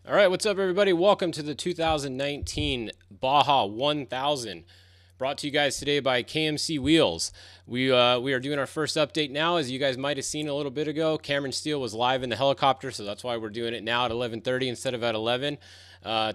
All right, what's up, everybody? Welcome to the 2019 Baja 1000, brought to you guys today by KMC Wheels. We are doing our first update now. As you guys might have seen a little bit ago, Cameron Steele was live in the helicopter, so that's why we're doing it now at 11:30 instead of at 11.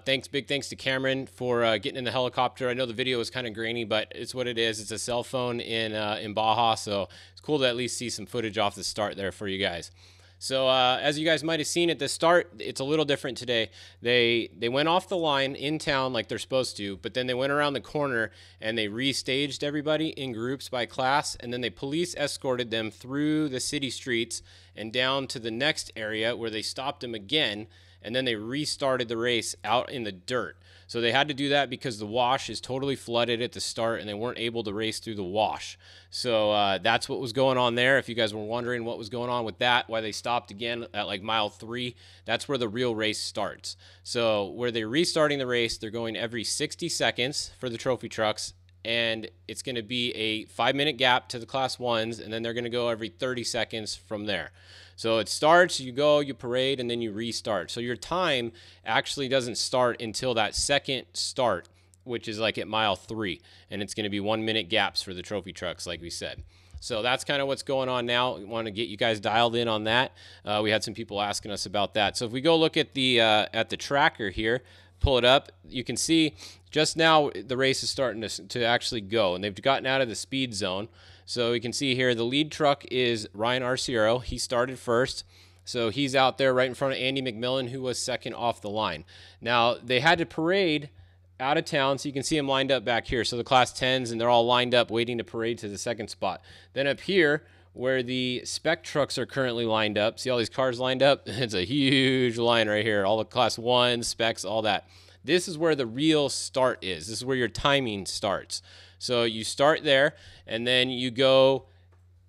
Big thanks to Cameron for getting in the helicopter. I know the video was kind of grainy, but it's what it is. It's a cell phone in Baja, so it's cool to at least see some footage off the start there for you guys. So as you guys might have seen at the start, it's a little different today. They went off the line in town like they're supposed to, but then they went around the corner and they restaged everybody in groups by class, and then they police escorted them through the city streets and down to the next area where they stopped them again, and then they restarted the race out in the dirt. So they had to do that because the wash is totally flooded at the start and they weren't able to race through the wash. So that's what was going on there. If you guys were wondering what was going on with that, why they stopped again at like mile 3, that's where the real race starts. So where they're restarting the race, they're going every 60 seconds for the trophy trucks, and it's going to be a 5-minute gap to the class 1s, and then they're going to go every 30 seconds from there. So it starts, you go, you parade, and then you restart. So your time actually doesn't start until that second start, which is like at mile 3, and it's going to be 1-minute gaps for the trophy trucks, like we said. So that's kind of what's going on now. We want to get you guys dialed in on that. We had some people asking us about that. So if we go look at the tracker here, pull it up, you can see just now the race is starting to actually go, and they've gotten out of the speed zone. So you can see here the lead truck is Ryan Arciero. He started first. So he's out there right in front of Andy McMillan, who was second off the line. Now, they had to parade out of town, so you can see them lined up back here. So the class 10s, and they're all lined up waiting to parade to the second spot. Then up here, where the spec trucks are currently lined up, see all these cars lined up? It's a huge line right here. All the class 1s, specs, all that. This is where the real start is. This is where your timing starts. So you start there, and then you go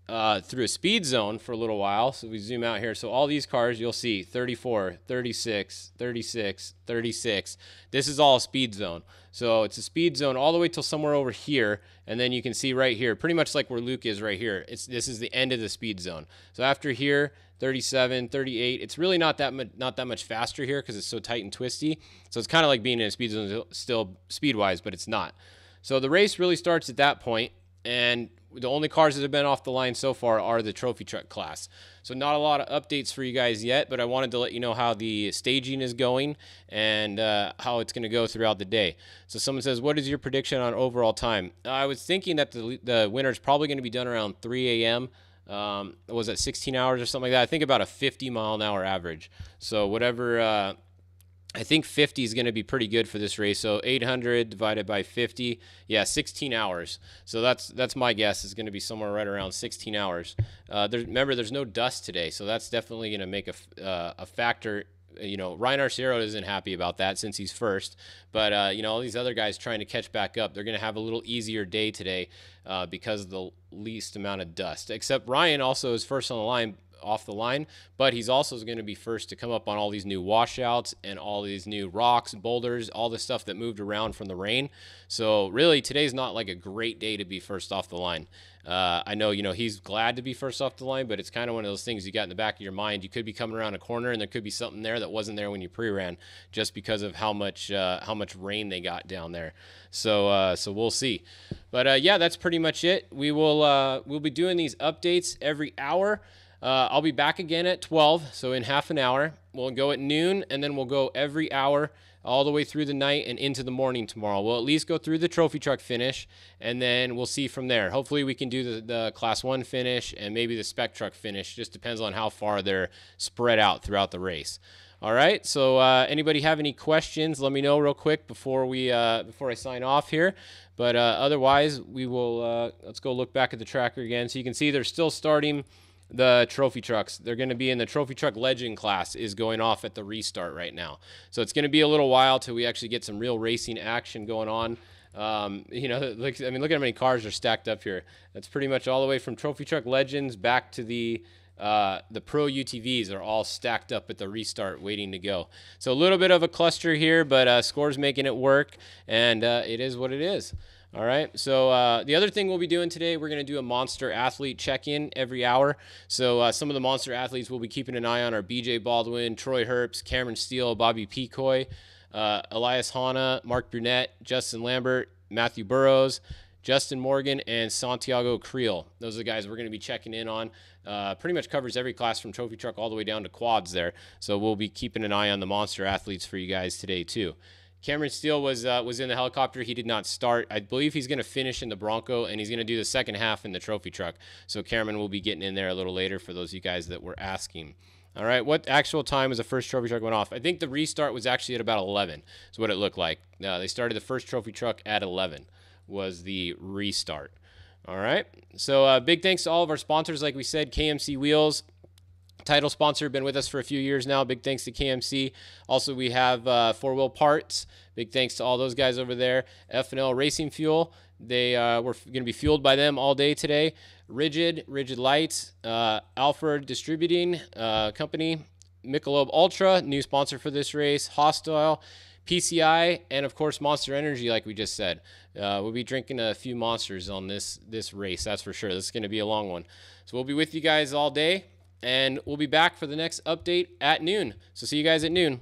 through a speed zone for a little while. So we zoom out here. So all these cars, you'll see 34, 36, 36, 36. This is all a speed zone. So it's a speed zone all the way till somewhere over here, and then you can see right here, pretty much like where Luke is right here. This is the end of the speed zone. So after here, 37, 38. It's really not that much faster here because it's so tight and twisty. So it's kind of like being in a speed zone still speed-wise, but it's not. So the race really starts at that point, and the only cars that have been off the line so far are the trophy truck class. So not a lot of updates for you guys yet, but I wanted to let you know how the staging is going and how it's going to go throughout the day. So someone says, what is your prediction on overall time? I was thinking that the winner is probably going to be done around 3 a.m. Was it 16 hours or something like that? I think about a 50-mile-an-hour average. So whatever... I think 50 is going to be pretty good for this race. So 800 divided by 50, yeah, 16 hours. So that's my guess. Is going to be somewhere right around 16 hours. Remember, there's no dust today, so that's definitely going to make a factor. You know, Ryan Arciero isn't happy about that since he's first. But, you know, all these other guys trying to catch back up, they're going to have a little easier day today because of the least amount of dust. Except Ryan also is first on the line, off the line, but he's also going to be first to come up on all these new washouts and all these new rocks, boulders, all the stuff that moved around from the rain. So really today's not like a great day to be first off the line. I know, you know, he's glad to be first off the line, but it's kind of one of those things you got in the back of your mind. You could be coming around a corner and there could be something there that wasn't there when you pre-ran just because of how much rain they got down there. So we'll see. But yeah, that's pretty much it. We'll be doing these updates every hour. I'll be back again at 12, so in half an hour. We'll go at noon, and then we'll go every hour all the way through the night and into the morning tomorrow. We'll at least go through the trophy truck finish, and then we'll see from there. Hopefully we can do the Class 1 finish and maybe the spec truck finish. Just depends on how far they're spread out throughout the race. All right, so anybody have any questions, let me know real quick before I sign off here. But otherwise, we will let's go look back at the tracker again. So you can see they're still starting the trophy trucks. They're going to be in the trophy truck legend class is going off at the restart right now. So it's going to be a little while till we actually get some real racing action going on. You know, look at how many cars are stacked up here. That's pretty much all the way from trophy truck legends back to the pro UTVs are all stacked up at the restart waiting to go. So a little bit of a cluster here, but Score's making it work, and it is what it is. All right. So the other thing we'll be doing today, we're going to do a monster athlete check-in every hour. So some of the monster athletes we'll be keeping an eye on are BJ Baldwin, Troy Herbst, Cameron Steele, Bobby Pecoy, Elias Hanna, Mark Brunette, Justin Lambert, Matthew Burrows, Justin Morgan, and Santiago Creel. Those are the guys we're going to be checking in on. Pretty much covers every class from trophy truck all the way down to quads there. So we'll be keeping an eye on the monster athletes for you guys today too. Cameron Steele was in the helicopter. He did not start. I believe he's going to finish in the Bronco, and he's going to do the second half in the trophy truck. So Cameron will be getting in there a little later for those of you guys that were asking. All right, what actual time was the first trophy truck went off? I think the restart was actually at about 11 is what it looked like. They started the first trophy truck at 11 was the restart. All right, so big thanks to all of our sponsors. Like we said, KMC Wheels, title sponsor, been with us for a few years now. Big thanks to KMC. Also, we have Four Wheel Parts. Big thanks to all those guys over there. F&L Racing Fuel. They we're going to be fueled by them all day today. Rigid Lights, Alfred Distributing Company, Michelob Ultra, new sponsor for this race. Hostile, PCI, and of course Monster Energy, like we just said. We'll be drinking a few monsters on this race, that's for sure. This is going to be a long one. So we'll be with you guys all day. And we'll be back for the next update at noon. So see you guys at noon.